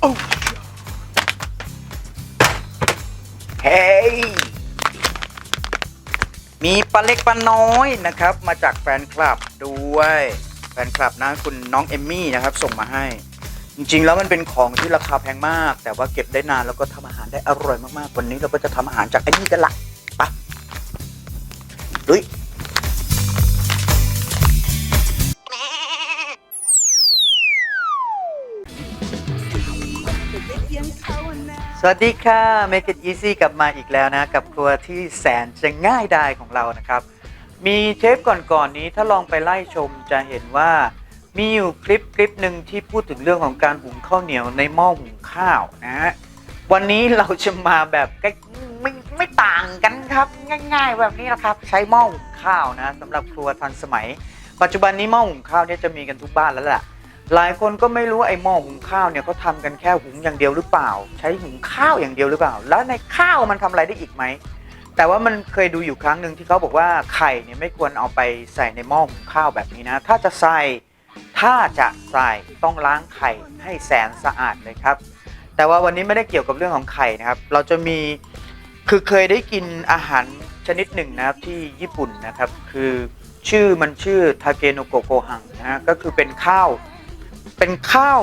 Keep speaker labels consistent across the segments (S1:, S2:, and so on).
S1: เฮ้ยมีปลาเล็กปลาน้อยนะครับมาจากแฟนคลับด้วยแฟนคลับนะคุณน้องเอมมี่นะครับส่งมาให้จริงๆแล้วมันเป็นของที่ราคาแพงมากแต่ว่าเก็บได้นานแล้วก็ทำอาหารได้อร่อยมากๆวันนี้เราก็จะทำอาหารจากไอ้นี่กันละไปลุยสวัสดีค่ะ Make it easy กลับมาอีกแล้วนะกับครัวที่แสนจะง่ายดายของเรานะครับมีเทปก่อนๆนี้ถ้าลองไปไล่ชมจะเห็นว่ามีอยู่คลิปหนึ่งที่พูดถึงเรื่องของการหุงข้าวเหนียวในหม้อหุงข้าวนะฮะวันนี้เราจะมาแบบไม่ต่างกันครับง่ายๆแบบนี้นะครับใช้หม้อหุงข้าวนะสำหรับครัวทันสมัยปัจจุบันนี้หม้อหุงข้าวเนี่ยจะมีกันทุกบ้านแล้วแหละหลายคนก็ไม่รู้ไอ้หม้อหุงข้าวเนี่ยเขาทำกันแค่หุงอย่างเดียวหรือเปล่าใช้หุงข้าวอย่างเดียวหรือเปล่าแล้วในข้าวมันทำอะไรได้อีกไหมแต่ว่ามันเคยดูอยู่ครั้งหนึ่งที่เขาบอกว่าไข่เนี่ยไม่ควรเอาไปใส่ในหม้อหุงข้าวแบบนี้นะถ้าจะใส่ต้องล้างไข่ให้แสนสะอาดเลยครับแต่ว่าวันนี้ไม่ได้เกี่ยวกับเรื่องของไข่นะครับเราจะมีเคยได้กินอาหารชนิดหนึ่งนะครับที่ญี่ปุ่นนะครับคือชื่อทาเกโนโกโกฮังนะฮะก็คือเป็นข้าว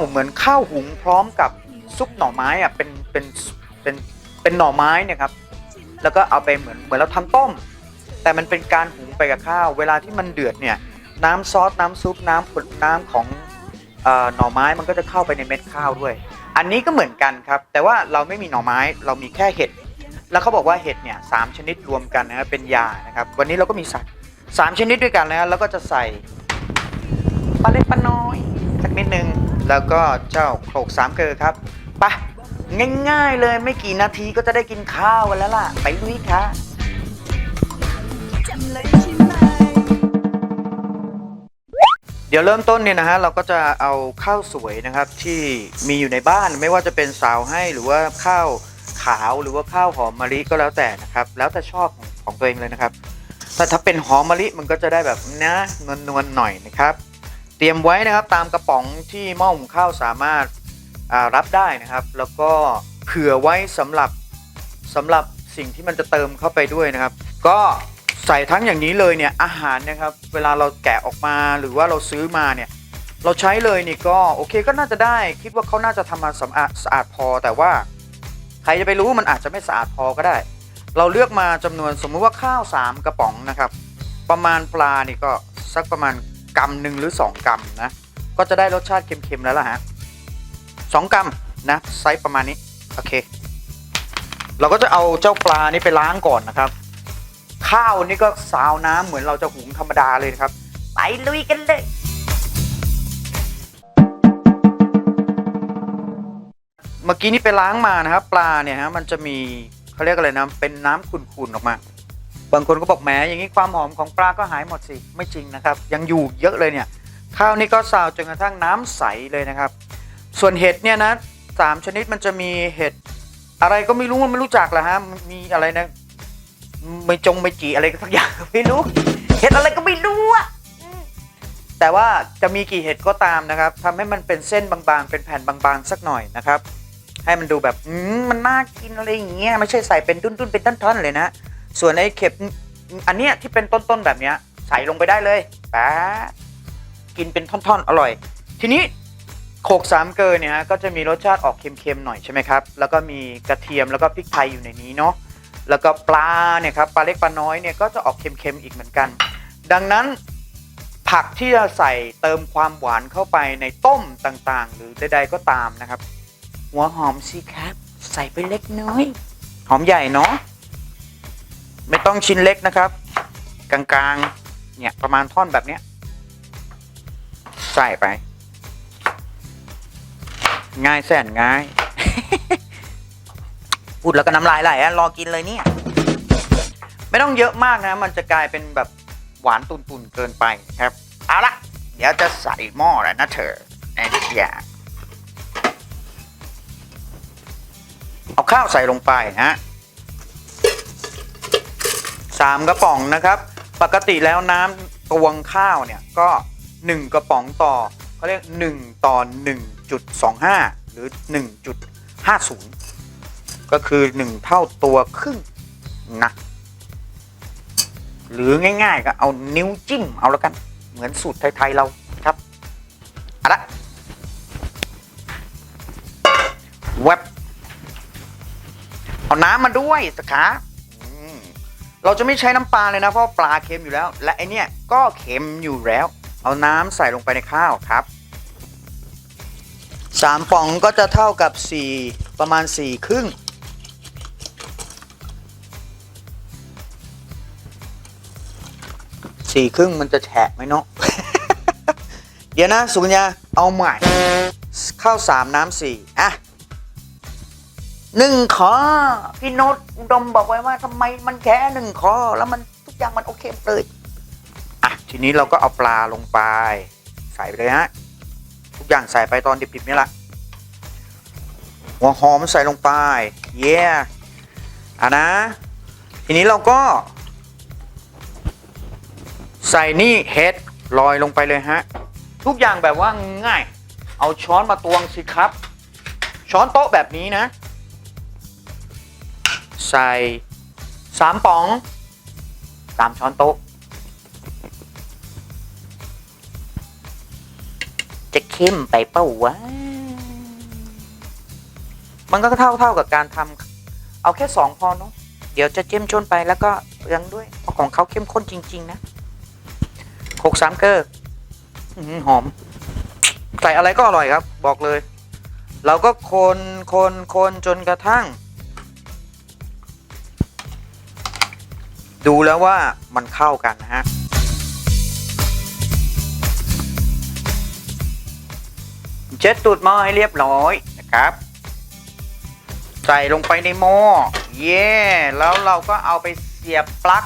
S1: เหมือนข้าวหุงพร้อมกับซุปหน่อไม้อ่ะเป็นหน่อไม้เนี่ยครับแล้วก็เอาไปเหมือนเราทำต้มแต่มันเป็นการหุงไปกับข้าวเวลาที่มันเดือดเนี่ยน้ำซอสน้ำซุปน้ำของหน่อไม้มันก็จะเข้าไปในเม็ดข้าวด้วยอันนี้ก็เหมือนกันครับแต่ว่าเราไม่มีหน่อไม้เรามีแค่เห็ดแล้วเขาบอกว่าเห็ดเนี่ย3 ชนิดรวมกันนะครับเป็นยานะครับวันนี้เราก็มีสัตว์3 ชนิดด้วยกันนะแล้วก็จะใส่ปลาเล็กปลาน้อยสักนิดนึงแล้วก็เจ้าโขลก3 เกลือครับไปง่ายๆเลยไม่กี่นาทีก็จะได้กินข้าวกันแล้วล่ะไปลุยค่ะเดี๋ยวเริ่มต้นเนี่ยนะฮะเราก็จะเอาข้าวสวยนะครับที่มีอยู่ในบ้านไม่ว่าจะเป็นสาวให้หรือว่าข้าวขาวหรือว่าข้าวหอมมะลิก็แล้วแต่นะครับแล้วแต่ชอบของตัวเองเลยนะครับแต่ถ้าเป็นหอมมะลิมันก็จะได้แบบนะนวลๆหน่อยนะครับเตรียมไว้นะครับตามกระป๋องที่หม้อหุงข้าวสามารถรับได้นะครับแล้วก็เผื่อไว้สำหรับสิ่งที่มันจะเติมเข้าไปด้วยนะครับก็ใส่ทั้งอย่างนี้เลยเนี่ยอาหารนะครับเวลาเราแกะออกมาหรือว่าเราซื้อมาเนี่ยเราใช้เลยนี่ก็โอเคก็น่าจะได้คิดว่าเขาน่าจะทำมาสะอาดพอแต่ว่าใครจะไปรู้มันอาจจะไม่สะอาดพอก็ได้เราเลือกมาจำนวนสมมุติว่าข้าว3 กระป๋องนะครับประมาณปลานี่ก็สักประมาณ1 กรัมหรือ2 กรัมนะก็จะได้รสชาติเค็มๆแล้วล่ะฮะ2 กรัมนะไซส์ประมาณนี้โอเคเราก็จะเอาเจ้าปลานี่ไปล้างก่อนนะครับข้าวนี่ก็ซาวน้ำเหมือนเราจะหุงธรรมดาเลยนะครับไปลุยกันเลยเมื่อกี้นี่ไปล้างมานะครับปลาเนี่ยฮะมันจะมีเขาเรียกอะไรนะเป็นน้ำขุ่นๆออกมาบางคนก็บอกแหมอย่างนี้ความหอมของปลาก็หายหมดสิไม่จริงนะครับยังอยู่เยอะเลยเนี่ยข้าวนี่ก็ซาวจนกระทั่งน้ำใสเลยนะครับส่วนเห็ดเนี่ยนะ3 ชนิดมันจะมีเห็ดอะไรก็ไม่รู้ไม่รู้จักแหละฮะมีอะไรนะไม่จีอะไรก็สักอย่างไม่รู้เห็ดอะไรก็ไม่รู้อะแต่ว่าจะมีกี่เห็ดก็ตามนะครับทำให้มันเป็นเส้นบางๆเป็นแผ่นบางๆสักหน่อยนะครับให้มันดูแบบมันน่ากินอะไรอย่างเงี้ยไม่ใช่ใส่เป็นตุ้นๆเป็นท่อนๆเลยนะส่วนไอ้เข็บอันเนี้ยที่เป็นต้นๆแบบเนี้ยใส่ลงไปได้เลยป๊ากินเป็นท่อนๆอร่อยทีนี้โขลก3 เกลือเนี่ยฮะก็จะมีรสชาติออกเค็มๆหน่อยใช่ไหมครับแล้วก็มีกระเทียมแล้วก็พริกไทยอยู่ในนี้เนาะแล้วก็ปลาเนี่ยครับปลาเล็กปลาน้อยเนี่ยก็จะออกเค็มๆอีกเหมือนกันดังนั้นผักที่จะใส่เติมความหวานเข้าไปในต้มต่างๆหรือใดๆก็ตามนะครับหัวหอมสิครับใส่ไปเล็กน้อยหอมใหญ่เนาะไม่ต้องชิ้นเล็กนะครับกลางๆเนี่ยประมาณท่อนแบบเนี้ยใส่ไปง่ายแสนง่าย พูดแล้วก็น้ำลายไหลรอกินเลยเนี่ยไม่ต้องเยอะมากนะมันจะกลายเป็นแบบหวานตุ่นๆเกินไปครับเอาละเดี๋ยวจะใส่หม้อแล้วนะเธอไอ้เหี้ยเอาข้าวใส่ลงไปฮะ3 กระป๋องนะครับปกติแล้วน้ำตวงข้าวเนี่ยก็1 กระป๋องต่อเขาเรียก1 ต่อ 1.25 หรือ 1.50 ก็คือ1เท่าตัวครึ่งนะหรือง่ายๆก็เอานิ้วจิ้มเอาแล้วกันเหมือนสูตรไทยๆเราครับเอาละเว็บเอาน้ำมาด้วยสขาเราจะไม่ใช้น้ำปลาเลยนะเพราะปลาเค็มอยู่แล้วและไอเนี้ยก็เค็มอยู่แล้วเอาน้ำใส่ลงไปในข้าวครับ3ป๋องก็จะเท่ากับ4ประมาณ4ครึ่ง4ครึ่งมันจะแฉะไหมเนาะ เดี๋ยวนะสุกัญญาเอาใหม่ข้าว3น้ำ4อ่ะ1 ข้อพี่โน้ตอุดมบอกไว้ว่าทำไมมันแค่1 ข้อแล้วมันทุกอย่างมันโอเคเลยอ่ะทีนี้เราก็เอาปลาลงไปใส่ไปเลยฮะทุกอย่างใส่ไปตอนดิบๆนี่แหละหัวหอมใส่ลงไปเย้อ่ะนะทีนี้เราก็ใส่นี่เห็ดลอยลงไปเลยฮะทุกอย่างแบบว่าง่ายเอาช้อนมาตวงสิครับช้อนโต๊ะแบบนี้นะใส่3 ป๋อง3 ช้อนโต๊ะจะเข้มไปเปล่าวะมันก็เท่ากับการทำเอาแค่2พอเนาะเดี๋ยวจะเจ้มจนไปแล้วก็เปลืองด้วยเพราะของเขาเข้มข้นจริงๆนะโขลก3 เกลือหอมใส่อะไรก็อร่อยครับบอกเลยเราก็คนจนกระทั่งดูแล้วว่ามันเข้ากันนะฮะเช็ดตูดหม้อให้เรียบร้อยนะครับใส่ลงไปในหม้อเย่แล้วเราก็เอาไปเสียบปลั๊ก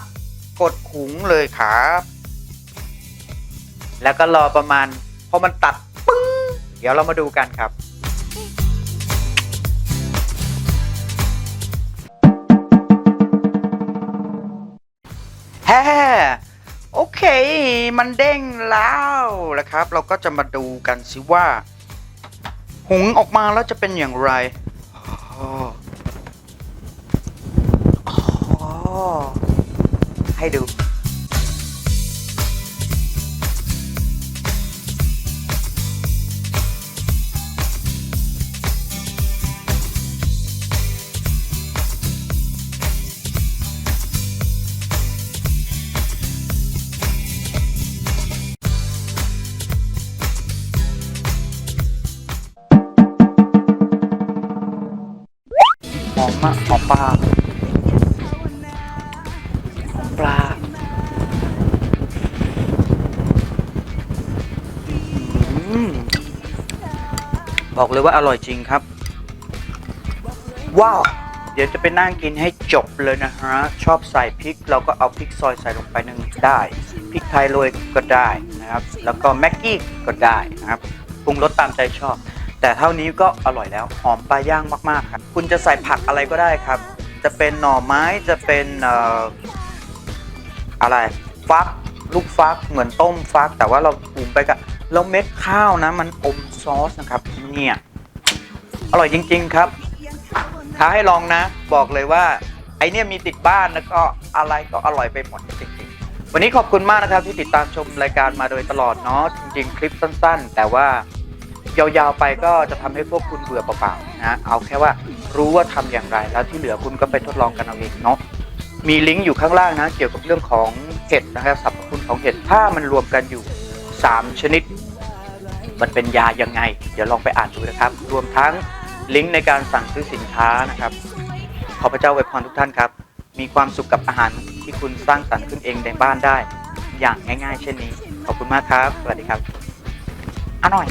S1: กดหุงเลยครับแล้วก็รอประมาณพอมันตัดปึ้งเดี๋ยวเรามาดูกันครับแฮ่โอเคมันเด้งแล้วนะครับเราก็จะมาดูกันสิว่าหุงออกมาแล้วจะเป็นอย่างไรให้ดูหอมมากหอมปลาบอกเลยว่าอร่อยจริงครับว้าวเดี๋ยวจะไปนั่งกินให้จบเลยนะฮะชอบใส่พริกเราก็เอาพริกซอยใส่ลงไปนึงได้พริกไทยโรยก็ได้นะครับแล้วก็แม็กกี้ก็ได้นะครับปรุงรสตามใจชอบแต่เท่านี้ก็อร่อยแล้วหอมปลาย่างมากๆครับคุณจะใส่ผักอะไรก็ได้ครับจะเป็นหน่อไม้จะเป็นอะไรฟักลูกฟักเหมือนต้มฟักแต่ว่าเราปรุงไปกับแล้วเม็ดข้าวนะมันอมซอสนะครับเนี่ยอร่อยจริงๆครับท้าให้ลองนะบอกเลยว่าไอเนี่ยมีติดบ้านแล้วก็อะไรก็อร่อยไปหมดจริงๆวันนี้ขอบคุณมากนะครับที่ติดตามชมรายการมาโดยตลอดเนาะจริงๆคลิปสั้นๆแต่ว่ายาวๆไปก็จะทำให้พวกคุณเบื่อเปล่าๆนะเอาแค่ว่ารู้ว่าทำอย่างไรแล้วที่เหลือคุณก็ไปทดลองกันเอาเองเนาะมีลิงก์อยู่ข้างล่างนะเกี่ยวกับเรื่องของเห็ดนะครับสรรพคุณของเห็ดถ้ามันรวมกันอยู่3 ชนิดมันเป็นยายังไงเดี๋ยวลองไปอ่านดูนะครับรวมทั้งลิงก์ในการสั่งซื้อสินค้านะครับขอพระเจ้าอวยพรทุกท่านครับมีความสุขกับอาหารที่คุณสร้างสรรค์ขึ้นเองในบ้านได้อย่างง่ายๆเช่นนี้ขอบคุณมากครับสวัสดีครับอร่อย